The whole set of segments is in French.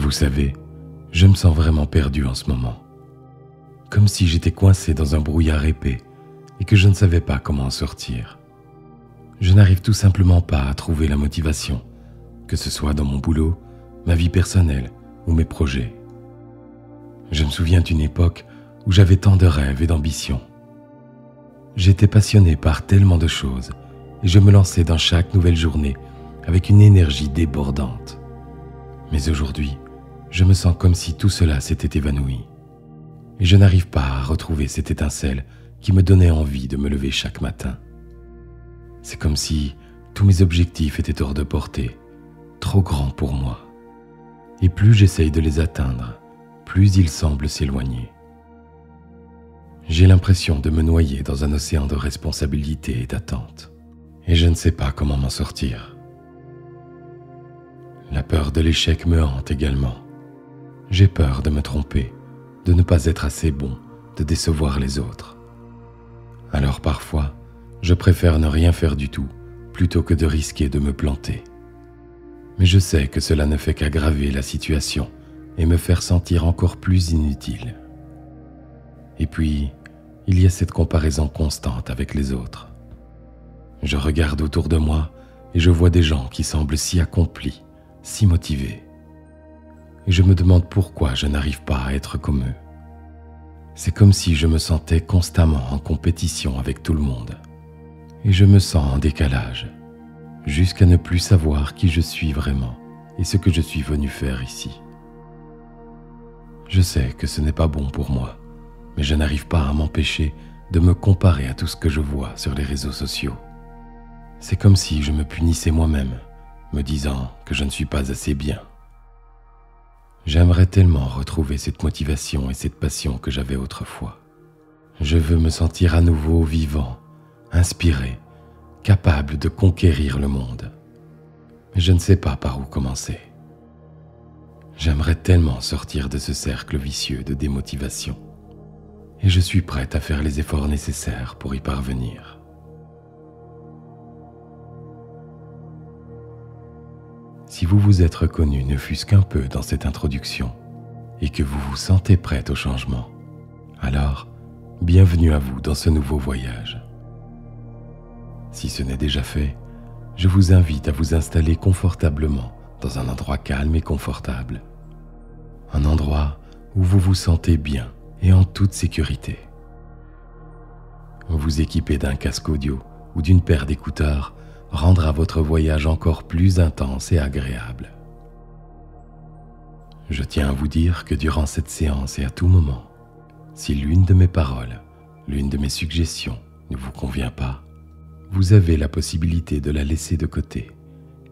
Vous savez, je me sens vraiment perdu en ce moment. Comme si j'étais coincé dans un brouillard épais et que je ne savais pas comment en sortir. Je n'arrive tout simplement pas à trouver la motivation, que ce soit dans mon boulot, ma vie personnelle ou mes projets. Je me souviens d'une époque où j'avais tant de rêves et d'ambitions. J'étais passionné par tellement de choses et je me lançais dans chaque nouvelle journée avec une énergie débordante. Mais aujourd'hui, je me sens comme si tout cela s'était évanoui. Et je n'arrive pas à retrouver cette étincelle qui me donnait envie de me lever chaque matin. C'est comme si tous mes objectifs étaient hors de portée, trop grands pour moi. Et plus j'essaye de les atteindre, plus ils semblent s'éloigner. J'ai l'impression de me noyer dans un océan de responsabilités et d'attentes. Et je ne sais pas comment m'en sortir. La peur de l'échec me hante également. J'ai peur de me tromper, de ne pas être assez bon, de décevoir les autres. Alors parfois, je préfère ne rien faire du tout, plutôt que de risquer de me planter. Mais je sais que cela ne fait qu'aggraver la situation et me faire sentir encore plus inutile. Et puis, il y a cette comparaison constante avec les autres. Je regarde autour de moi et je vois des gens qui semblent si accomplis, si motivés. Et je me demande pourquoi je n'arrive pas à être comme eux. C'est comme si je me sentais constamment en compétition avec tout le monde. Et je me sens en décalage, jusqu'à ne plus savoir qui je suis vraiment et ce que je suis venu faire ici. Je sais que ce n'est pas bon pour moi, mais je n'arrive pas à m'empêcher de me comparer à tout ce que je vois sur les réseaux sociaux. C'est comme si je me punissais moi-même, me disant que je ne suis pas assez bien. J'aimerais tellement retrouver cette motivation et cette passion que j'avais autrefois. Je veux me sentir à nouveau vivant, inspiré, capable de conquérir le monde. Mais je ne sais pas par où commencer. J'aimerais tellement sortir de ce cercle vicieux de démotivation. Et je suis prête à faire les efforts nécessaires pour y parvenir. Si vous vous êtes reconnu ne fût-ce qu'un peu dans cette introduction et que vous vous sentez prête au changement, alors bienvenue à vous dans ce nouveau voyage. Si ce n'est déjà fait, je vous invite à vous installer confortablement dans un endroit calme et confortable. Un endroit où vous vous sentez bien et en toute sécurité. Vous équiper d'un casque audio ou d'une paire d'écouteurs rendra votre voyage encore plus intense et agréable. Je tiens à vous dire que durant cette séance et à tout moment, si l'une de mes paroles, l'une de mes suggestions ne vous convient pas, vous avez la possibilité de la laisser de côté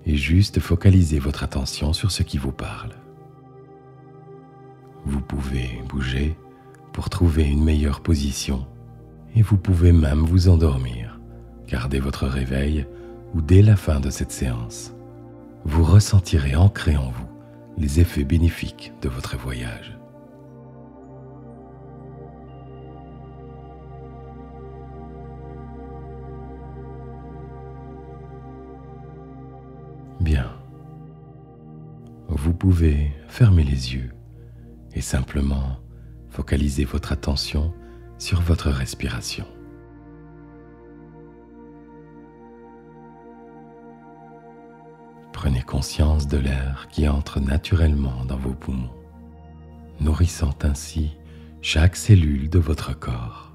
et juste focaliser votre attention sur ce qui vous parle. Vous pouvez bouger pour trouver une meilleure position et vous pouvez même vous endormir, car dès votre réveil ou dès la fin de cette séance, vous ressentirez ancré en vous les effets bénéfiques de votre voyage. Bien. Vous pouvez fermer les yeux et simplement focaliser votre attention sur votre respiration. Prenez conscience de l'air qui entre naturellement dans vos poumons, nourrissant ainsi chaque cellule de votre corps.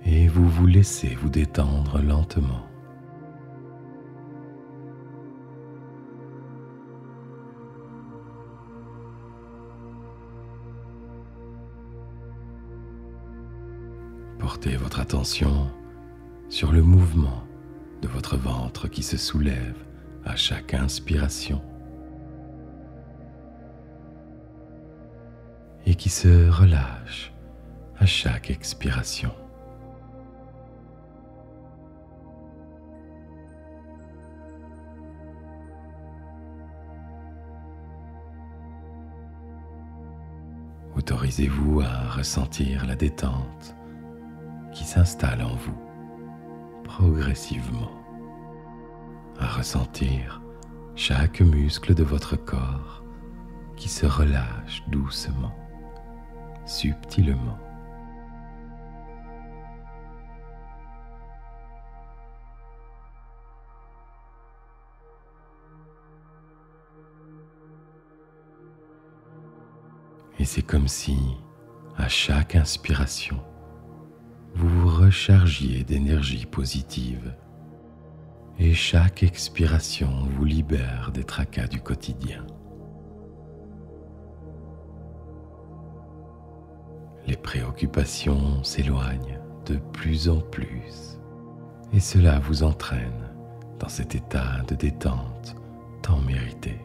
Et vous vous laissez vous détendre lentement. Portez votre attention sur le mouvement de votre ventre qui se soulève à chaque inspiration et qui se relâche à chaque expiration. Autorisez-vous à ressentir la détente qui s'installe en vous progressivement, à ressentir chaque muscle de votre corps qui se relâche doucement, subtilement. Et c'est comme si, à chaque inspiration, vous vous rechargiez d'énergie positive et chaque expiration vous libère des tracas du quotidien. Les préoccupations s'éloignent de plus en plus et cela vous entraîne dans cet état de détente tant mérité.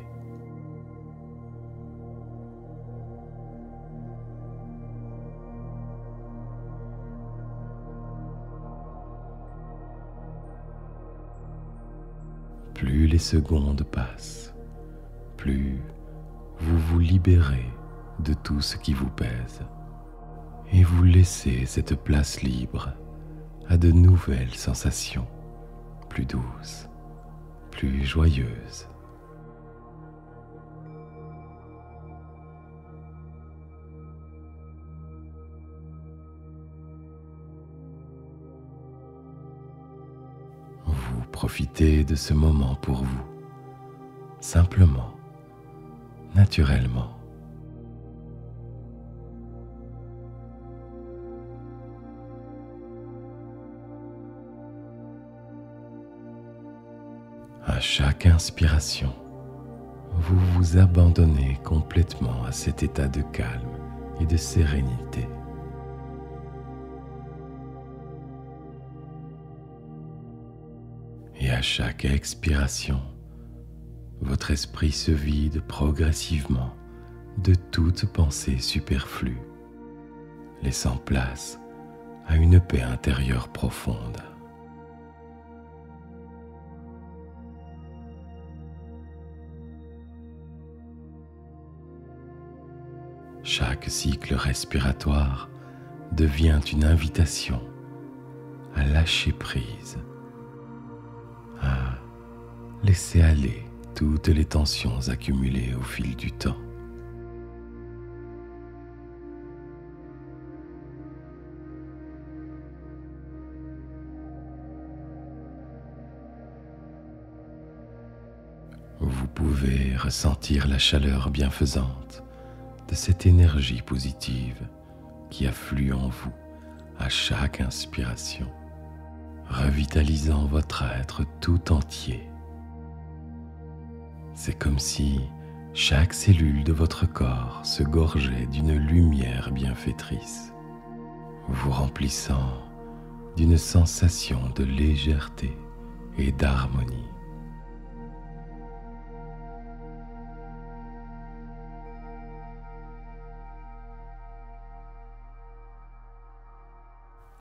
Plus les secondes passent, plus vous vous libérez de tout ce qui vous pèse et vous laissez cette place libre à de nouvelles sensations plus douces, plus joyeuses. Vous profitez de ce moment pour vous, simplement, naturellement. À chaque inspiration, vous vous abandonnez complètement à cet état de calme et de sérénité. Et à chaque expiration, votre esprit se vide progressivement de toute pensée superflue, laissant place à une paix intérieure profonde. Chaque cycle respiratoire devient une invitation à lâcher prise, à laisser aller toutes les tensions accumulées au fil du temps. Vous pouvez ressentir la chaleur bienfaisante de cette énergie positive qui afflue en vous à chaque inspiration, revitalisant votre être tout entier. C'est comme si chaque cellule de votre corps se gorgeait d'une lumière bienfaitrice, vous remplissant d'une sensation de légèreté et d'harmonie.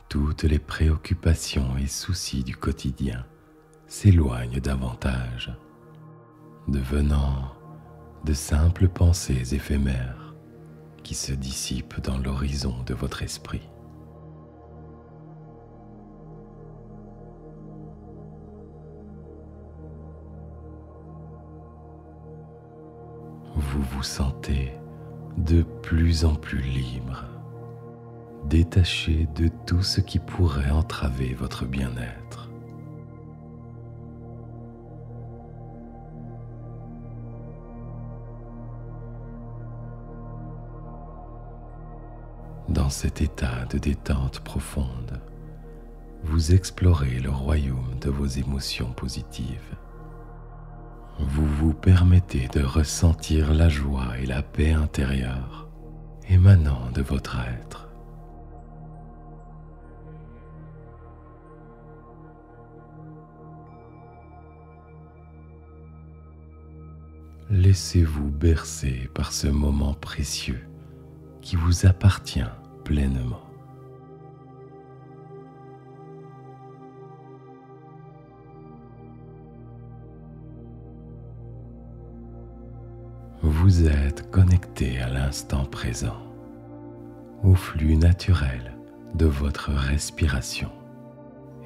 Toutes les préoccupations et soucis du quotidien s'éloignent davantage, devenant de simples pensées éphémères qui se dissipent dans l'horizon de votre esprit. Vous vous sentez de plus en plus libre, détaché de tout ce qui pourrait entraver votre bien-être. Dans cet état de détente profonde, vous explorez le royaume de vos émotions positives. Vous vous permettez de ressentir la joie et la paix intérieure émanant de votre être. Laissez-vous bercer par ce moment précieux qui vous appartient pleinement. Vous êtes connecté à l'instant présent, au flux naturel de votre respiration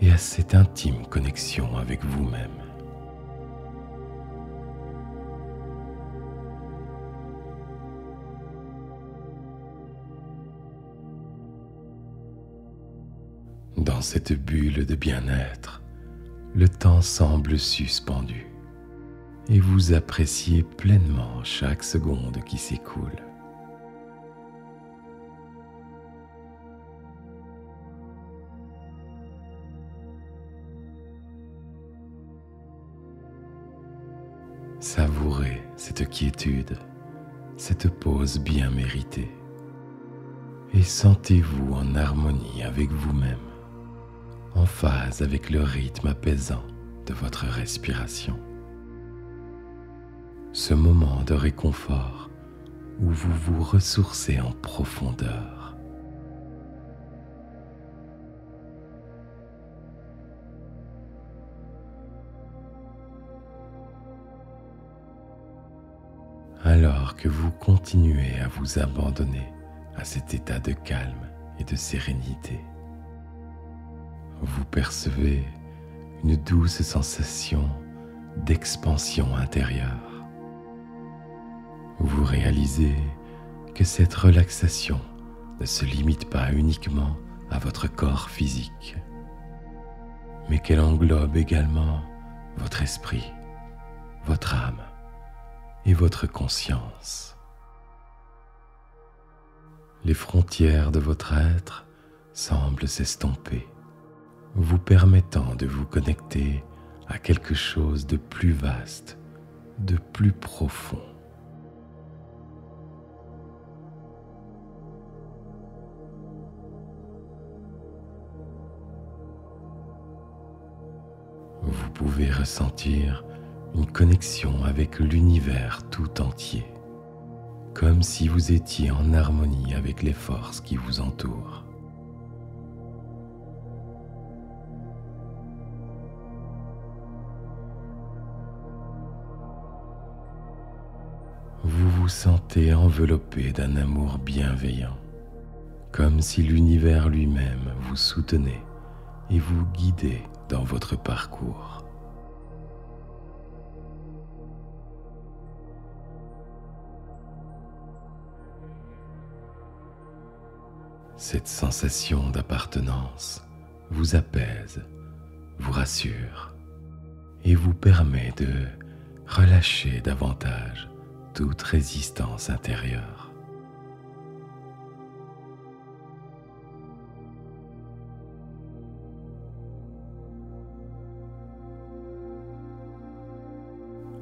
et à cette intime connexion avec vous-même. Dans cette bulle de bien-être, le temps semble suspendu et vous appréciez pleinement chaque seconde qui s'écoule. Savourez cette quiétude, cette pause bien méritée, et sentez-vous en harmonie avec vous-même, en phase avec le rythme apaisant de votre respiration. Ce moment de réconfort où vous vous ressourcez en profondeur. Alors que vous continuez à vous abandonner à cet état de calme et de sérénité, vous percevez une douce sensation d'expansion intérieure. Vous réalisez que cette relaxation ne se limite pas uniquement à votre corps physique, mais qu'elle englobe également votre esprit, votre âme et votre conscience. Les frontières de votre être semblent s'estomper, vous permettant de vous connecter à quelque chose de plus vaste, de plus profond. Vous pouvez ressentir une connexion avec l'univers tout entier, comme si vous étiez en harmonie avec les forces qui vous entourent. Vous vous sentez enveloppé d'un amour bienveillant, comme si l'univers lui-même vous soutenait et vous guidait dans votre parcours. Cette sensation d'appartenance vous apaise, vous rassure et vous permet de relâcher davantage toute résistance intérieure.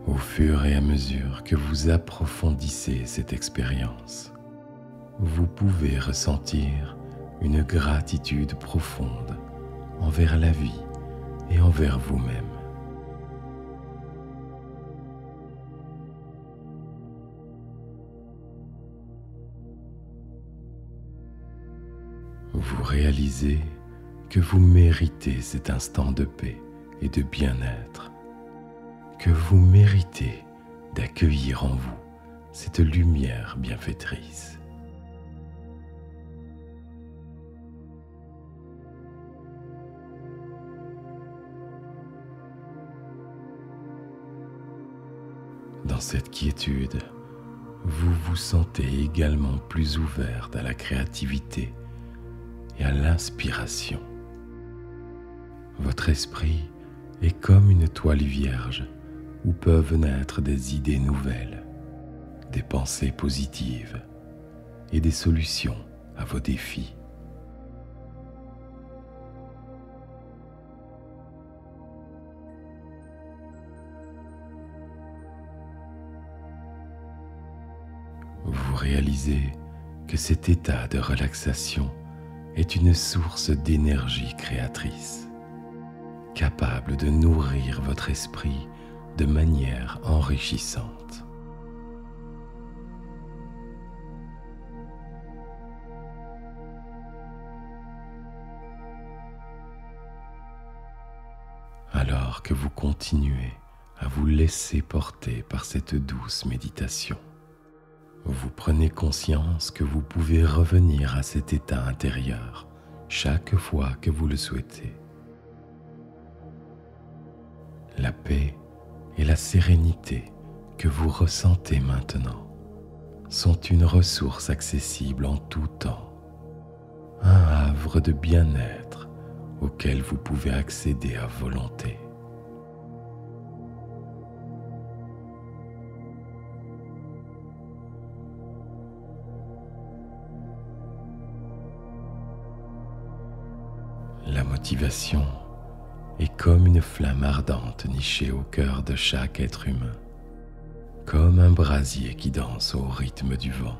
Au fur et à mesure que vous approfondissez cette expérience, vous pouvez ressentir une gratitude profonde envers la vie et envers vous-même. Vous réalisez que vous méritez cet instant de paix et de bien-être, que vous méritez d'accueillir en vous cette lumière bienfaitrice. Dans cette quiétude, vous vous sentez également plus ouverte à la créativité et à l'inspiration. Votre esprit est comme une toile vierge où peuvent naître des idées nouvelles, des pensées positives et des solutions à vos défis. Vous réalisez que cet état de relaxation est une source d'énergie créatrice, capable de nourrir votre esprit de manière enrichissante. Alors que vous continuez à vous laisser porter par cette douce méditation, vous prenez conscience que vous pouvez revenir à cet état intérieur chaque fois que vous le souhaitez. La paix et la sérénité que vous ressentez maintenant sont une ressource accessible en tout temps, un havre de bien-être auquel vous pouvez accéder à volonté. La motivation est comme une flamme ardente nichée au cœur de chaque être humain, comme un brasier qui danse au rythme du vent.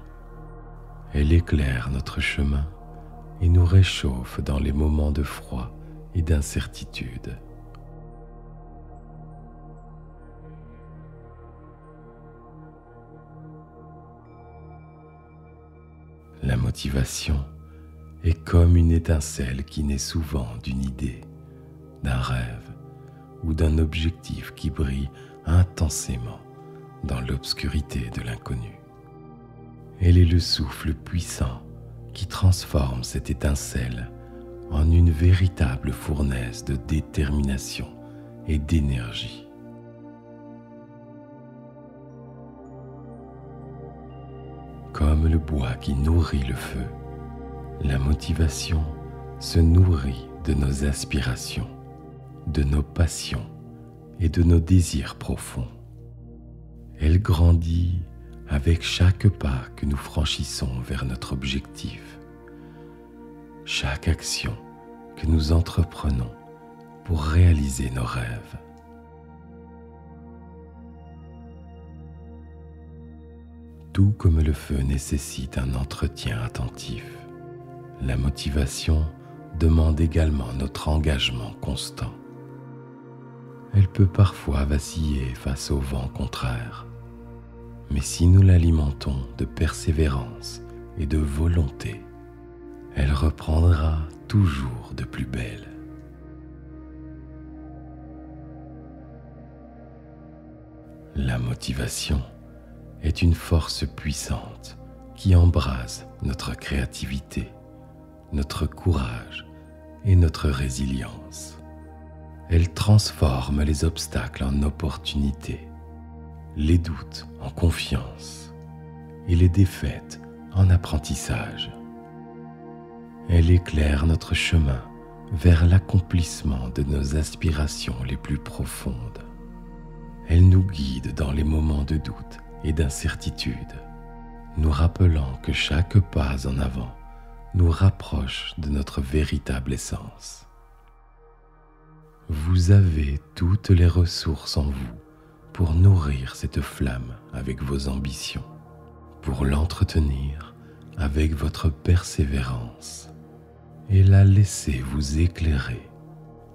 Elle éclaire notre chemin et nous réchauffe dans les moments de froid et d'incertitude. La motivation est comme une étincelle qui naît souvent d'une idée, d'un rêve ou d'un objectif qui brille intensément dans l'obscurité de l'inconnu. Elle est le souffle puissant qui transforme cette étincelle en une véritable fournaise de détermination et d'énergie. Comme le bois qui nourrit le feu, la motivation se nourrit de nos aspirations, de nos passions et de nos désirs profonds. Elle grandit avec chaque pas que nous franchissons vers notre objectif, chaque action que nous entreprenons pour réaliser nos rêves. Tout comme le feu nécessite un entretien attentif, la motivation demande également notre engagement constant. Elle peut parfois vaciller face au vent contraire, mais si nous l'alimentons de persévérance et de volonté, elle reprendra toujours de plus belle. La motivation est une force puissante qui embrase notre créativité, notre courage et notre résilience. Elle transforme les obstacles en opportunités, les doutes en confiance et les défaites en apprentissage. Elle éclaire notre chemin vers l'accomplissement de nos aspirations les plus profondes. Elle nous guide dans les moments de doute et d'incertitude, nous rappelant que chaque pas en avant nous rapproche de notre véritable essence. Vous avez toutes les ressources en vous pour nourrir cette flamme avec vos ambitions, pour l'entretenir avec votre persévérance et la laisser vous éclairer,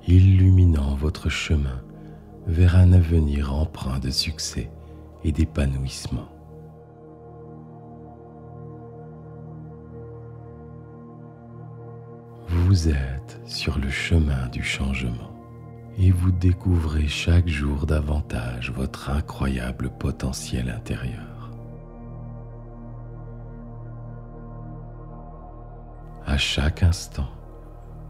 illuminant votre chemin vers un avenir empreint de succès et d'épanouissement. Vous êtes sur le chemin du changement et vous découvrez chaque jour davantage votre incroyable potentiel intérieur. À chaque instant,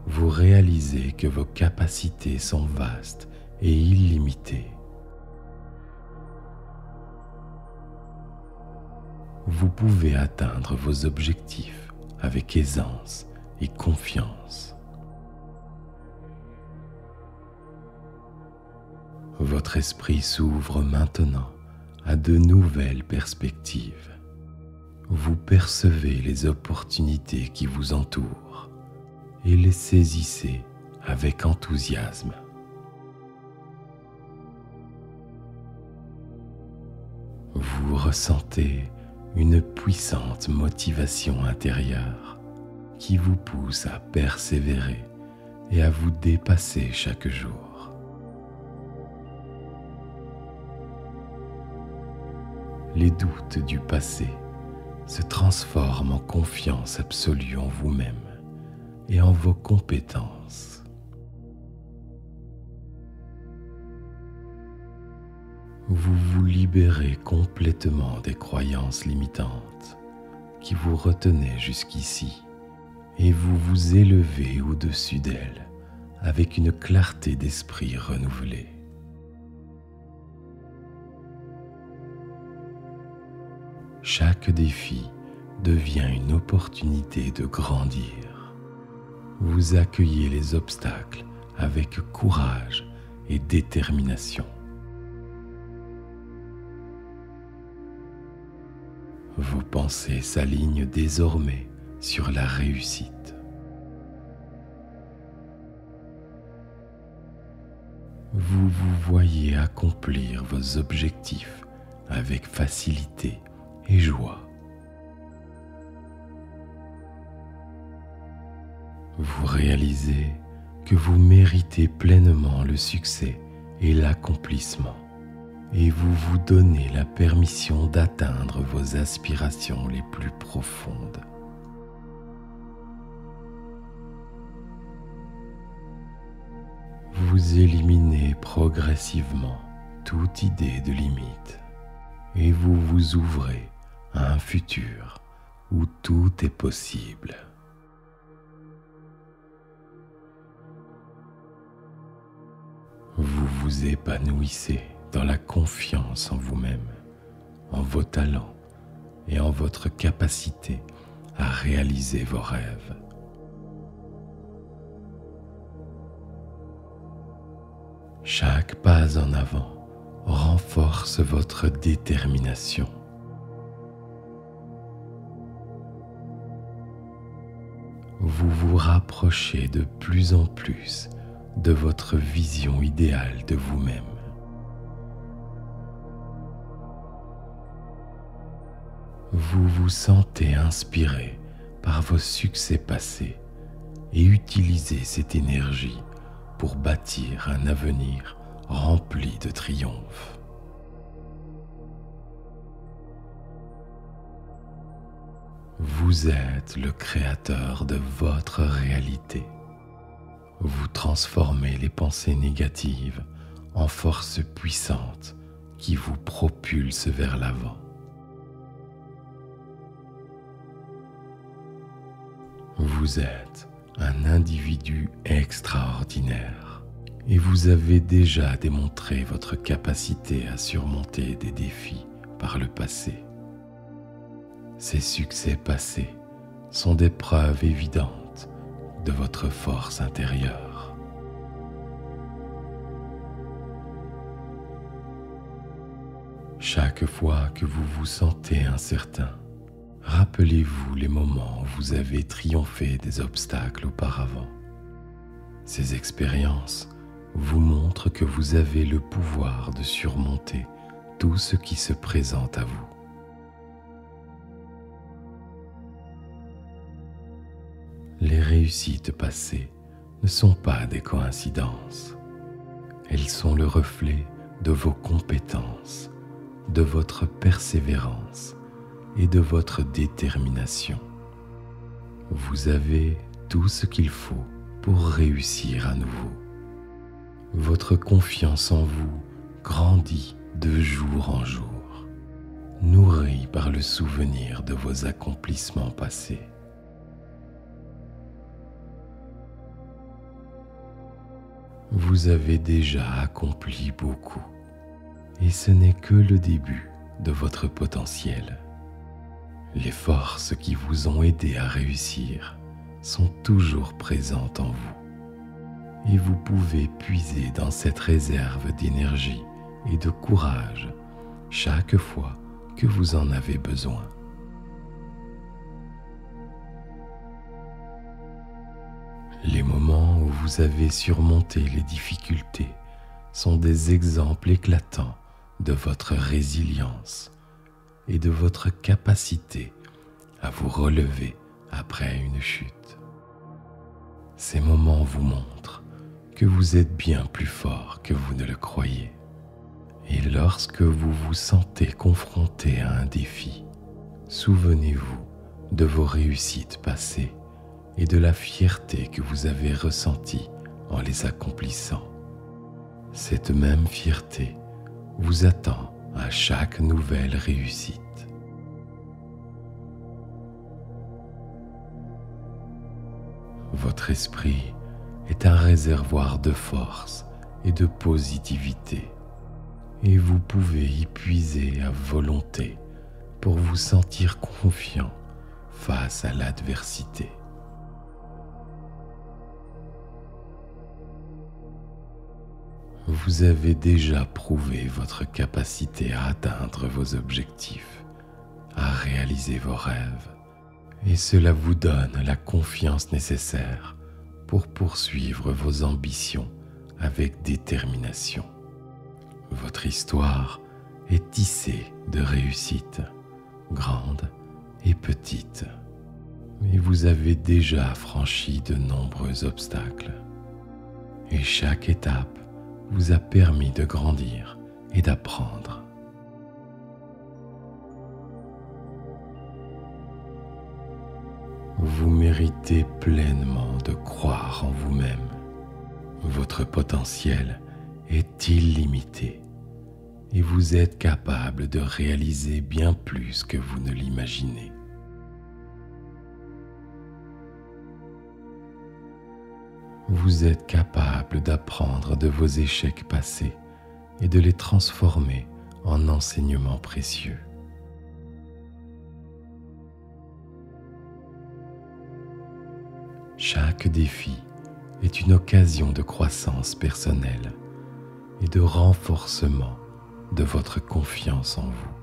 vous réalisez que vos capacités sont vastes et illimitées. Vous pouvez atteindre vos objectifs avec aisance et confiance. Votre esprit s'ouvre maintenant à de nouvelles perspectives. Vous percevez les opportunités qui vous entourent et les saisissez avec enthousiasme. Vous ressentez une puissante motivation intérieure qui vous pousse à persévérer et à vous dépasser chaque jour. Les doutes du passé se transforment en confiance absolue en vous-même et en vos compétences. Vous vous libérez complètement des croyances limitantes qui vous retenaient jusqu'ici et vous vous élevez au-dessus d'elles avec une clarté d'esprit renouvelée. Chaque défi devient une opportunité de grandir. Vous accueillez les obstacles avec courage et détermination. Vos pensées s'alignent désormais sur la réussite. Vous vous voyez accomplir vos objectifs avec facilité et joie. Vous réalisez que vous méritez pleinement le succès et l'accomplissement, et vous vous donnez la permission d'atteindre vos aspirations les plus profondes. Vous éliminez progressivement toute idée de limite et vous vous ouvrez à un futur où tout est possible. Vous vous épanouissez dans la confiance en vous-même, en vos talents et en votre capacité à réaliser vos rêves. Chaque pas en avant renforce votre détermination. Vous vous rapprochez de plus en plus de votre vision idéale de vous-même. Vous vous sentez inspiré par vos succès passés et utilisez cette énergie pour bâtir un avenir rempli de triomphes. Vous êtes le créateur de votre réalité. Vous transformez les pensées négatives en forces puissantes qui vous propulsent vers l'avant. Vous êtes un individu extraordinaire et vous avez déjà démontré votre capacité à surmonter des défis par le passé. Ces succès passés sont des preuves évidentes de votre force intérieure. Chaque fois que vous vous sentez incertain, rappelez-vous les moments où vous avez triomphé des obstacles auparavant. Ces expériences vous montrent que vous avez le pouvoir de surmonter tout ce qui se présente à vous. Les réussites passées ne sont pas des coïncidences. Elles sont le reflet de vos compétences, de votre persévérance et de votre détermination. Vous avez tout ce qu'il faut pour réussir à nouveau. Votre confiance en vous grandit de jour en jour, nourrie par le souvenir de vos accomplissements passés. Vous avez déjà accompli beaucoup et ce n'est que le début de votre potentiel. Les forces qui vous ont aidé à réussir sont toujours présentes en vous et vous pouvez puiser dans cette réserve d'énergie et de courage chaque fois que vous en avez besoin. Les moments où vous avez surmonté les difficultés sont des exemples éclatants de votre résilience et de votre capacité à vous relever après une chute. Ces moments vous montrent que vous êtes bien plus fort que vous ne le croyez. Et lorsque vous vous sentez confronté à un défi, souvenez-vous de vos réussites passées et de la fierté que vous avez ressentie en les accomplissant. Cette même fierté vous attend à chaque nouvelle réussite. Votre esprit est un réservoir de force et de positivité, et vous pouvez y puiser à volonté pour vous sentir confiant face à l'adversité. Vous avez déjà prouvé votre capacité à atteindre vos objectifs, à réaliser vos rêves, et cela vous donne la confiance nécessaire pour poursuivre vos ambitions avec détermination. Votre histoire est tissée de réussites, grandes et petites, mais vous avez déjà franchi de nombreux obstacles, et chaque étape vous a permis de grandir et d'apprendre. Vous méritez pleinement de croire en vous-même. Votre potentiel est illimité et vous êtes capable de réaliser bien plus que vous ne l'imaginez. Vous êtes capable d'apprendre de vos échecs passés et de les transformer en enseignements précieux. Chaque défi est une occasion de croissance personnelle et de renforcement de votre confiance en vous.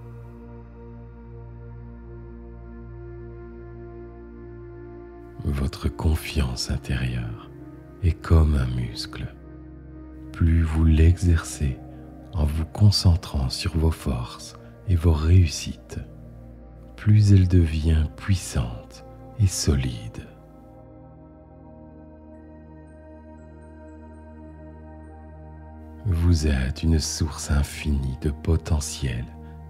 Votre confiance intérieure est comme un muscle. Plus vous l'exercez en vous concentrant sur vos forces et vos réussites, plus elle devient puissante et solide. Vous êtes une source infinie de potentiel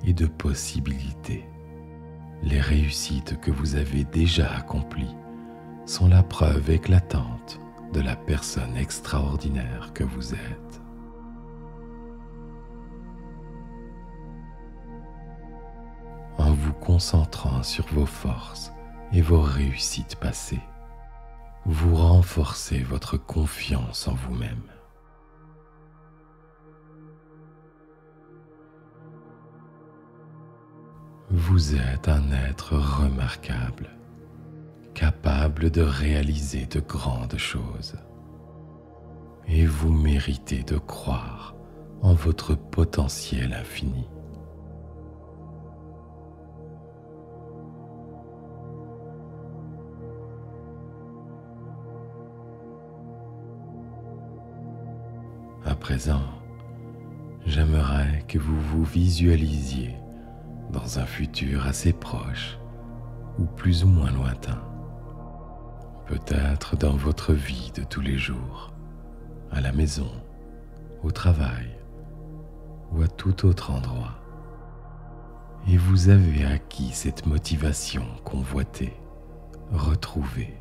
et de possibilités. Les réussites que vous avez déjà accomplies sont la preuve éclatante de la personne extraordinaire que vous êtes. En vous concentrant sur vos forces et vos réussites passées, vous renforcez votre confiance en vous-même. Vous êtes un être remarquable, capable de réaliser de grandes choses. Et vous méritez de croire en votre potentiel infini. À présent, j'aimerais que vous vous visualisiez dans un futur assez proche ou plus ou moins lointain. Peut-être dans votre vie de tous les jours, à la maison, au travail ou à tout autre endroit. Et vous avez acquis cette motivation convoitée, retrouvée.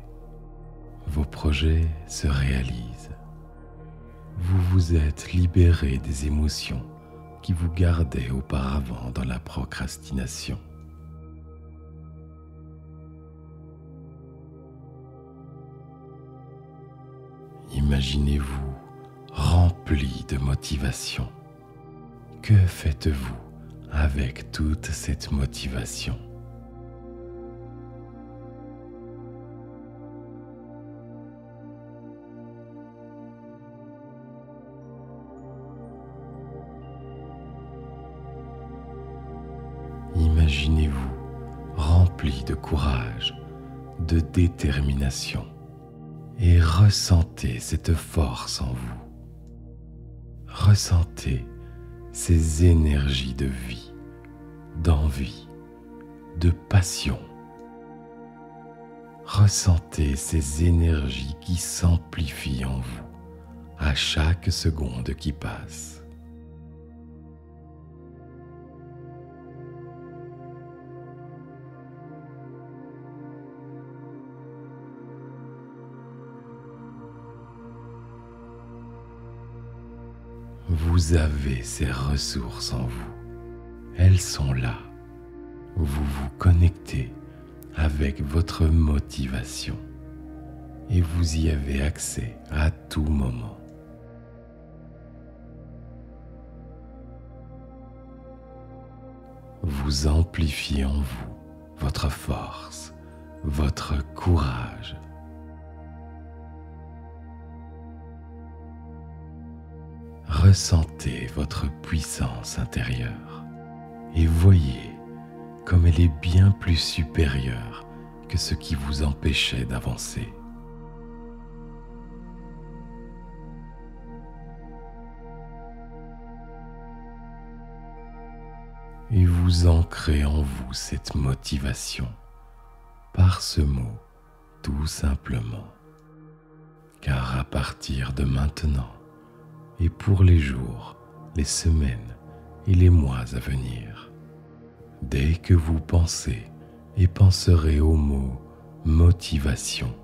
Vos projets se réalisent. Vous vous êtes libéré des émotions qui vous gardaient auparavant dans la procrastination. Imaginez-vous rempli de motivation. Que faites-vous avec toute cette motivation ? Imaginez-vous rempli de courage, de détermination, et ressentez cette force en vous. Ressentez ces énergies de vie, d'envie, de passion. Ressentez ces énergies qui s'amplifient en vous à chaque seconde qui passe. Vous avez ces ressources en vous. Elles sont là. Vous vous connectez avec votre motivation et vous y avez accès à tout moment. Vous amplifiez en vous votre force, votre courage. ressentez votre puissance intérieure et voyez comme elle est bien plus supérieure que ce qui vous empêchait d'avancer. Et vous ancrez en vous cette motivation par ce mot tout simplement. Car à partir de maintenant et pour les jours, les semaines et les mois à venir, dès que vous pensez et penserez au mot motivation,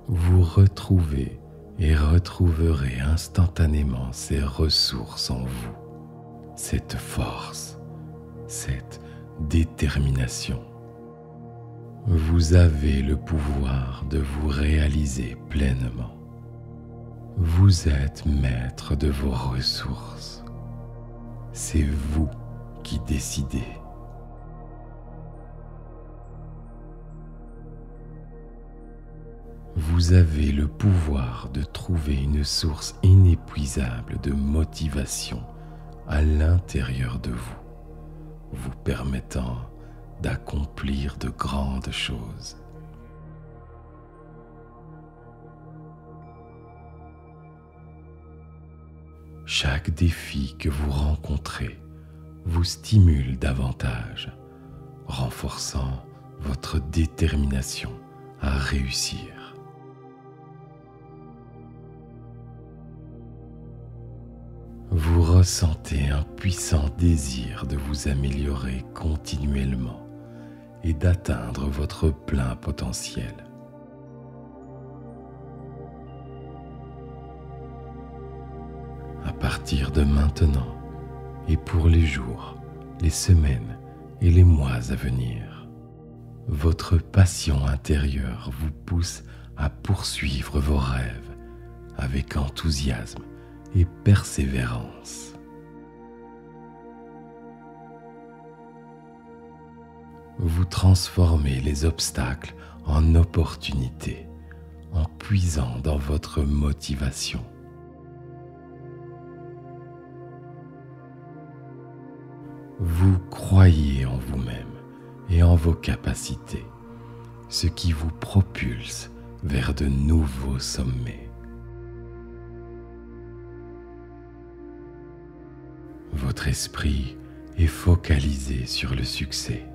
vous retrouvez et retrouverez instantanément ces ressources en vous, cette force, cette détermination. Vous avez le pouvoir de vous réaliser pleinement. Vous êtes maître de vos ressources. C'est vous qui décidez. Vous avez le pouvoir de trouver une source inépuisable de motivation à l'intérieur de vous, vous permettant d'accomplir de grandes choses. Chaque défi que vous rencontrez vous stimule davantage, renforçant votre détermination à réussir. Vous ressentez un puissant désir de vous améliorer continuellement et d'atteindre votre plein potentiel. À partir de maintenant et pour les jours, les semaines et les mois à venir, votre passion intérieure vous pousse à poursuivre vos rêves avec enthousiasme et persévérance. Vous transformez les obstacles en opportunités en puisant dans votre motivation. Vous croyez en vous-même et en vos capacités, ce qui vous propulse vers de nouveaux sommets. Votre esprit est focalisé sur le succès,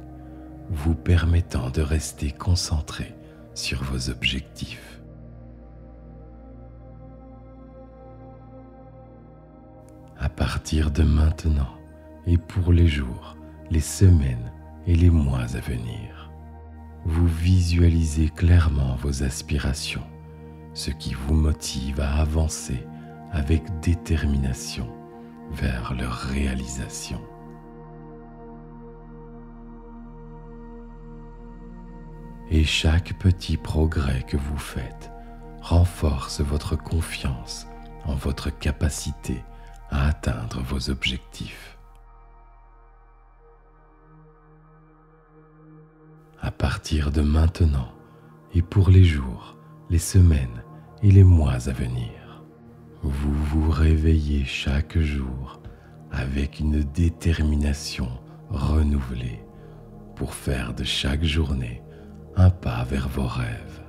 vous permettant de rester concentré sur vos objectifs. À partir de maintenant et pour les jours, les semaines et les mois à venir, vous visualisez clairement vos aspirations, ce qui vous motive à avancer avec détermination vers leur réalisation. Et chaque petit progrès que vous faites renforce votre confiance en votre capacité à atteindre vos objectifs. À partir de maintenant et pour les jours, les semaines et les mois à venir, vous vous réveillez chaque jour avec une détermination renouvelée pour faire de chaque journée un pas vers vos rêves.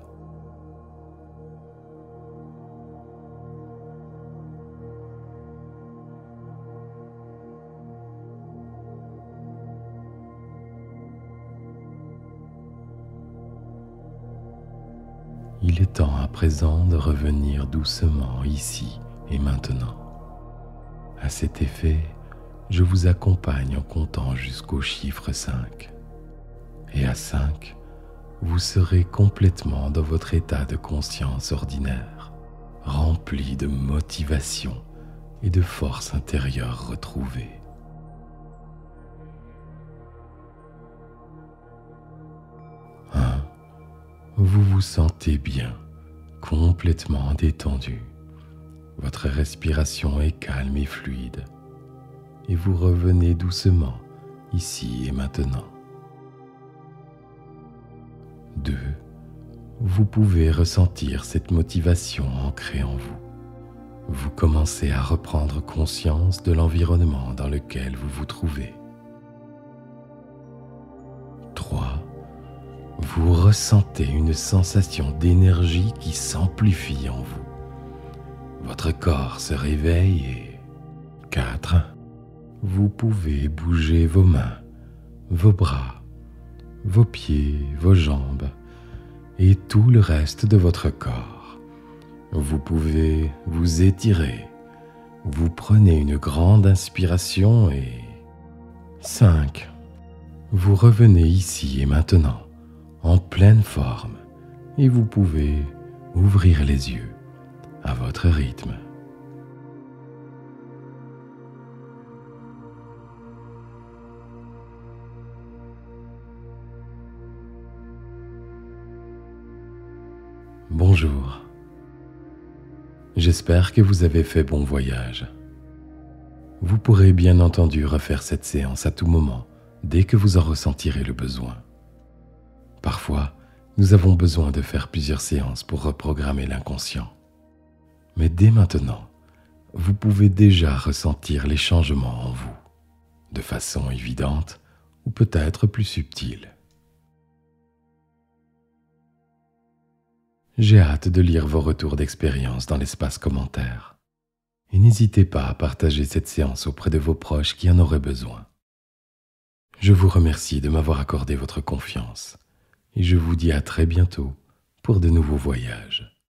Il est temps à présent de revenir doucement ici et maintenant. À cet effet, je vous accompagne en comptant jusqu'au chiffre 5. Et à 5, vous serez complètement dans votre état de conscience ordinaire, rempli de motivation et de force intérieure retrouvée. Vous vous sentez bien, complètement détendu. Votre respiration est calme et fluide. Et vous revenez doucement, ici et maintenant. 2. Vous pouvez ressentir cette motivation ancrée en vous. vous commencez à reprendre conscience de l'environnement dans lequel vous vous trouvez. 3. Vous ressentez une sensation d'énergie qui s'amplifie en vous. Votre corps se réveille et 4. Vous pouvez bouger vos mains, vos bras, vos pieds, vos jambes et tout le reste de votre corps. Vous pouvez vous étirer. Vous prenez une grande inspiration et 5. Vous revenez ici et maintenant, en pleine forme, et vous pouvez ouvrir les yeux à votre rythme. Bonjour. J'espère que vous avez fait bon voyage. Vous pourrez bien entendu refaire cette séance à tout moment, dès que vous en ressentirez le besoin. Parfois, nous avons besoin de faire plusieurs séances pour reprogrammer l'inconscient. Mais dès maintenant, vous pouvez déjà ressentir les changements en vous, de façon évidente ou peut-être plus subtile. J'ai hâte de lire vos retours d'expérience dans l'espace commentaire. Et n'hésitez pas à partager cette séance auprès de vos proches qui en auraient besoin. Je vous remercie de m'avoir accordé votre confiance et je vous dis à très bientôt pour de nouveaux voyages.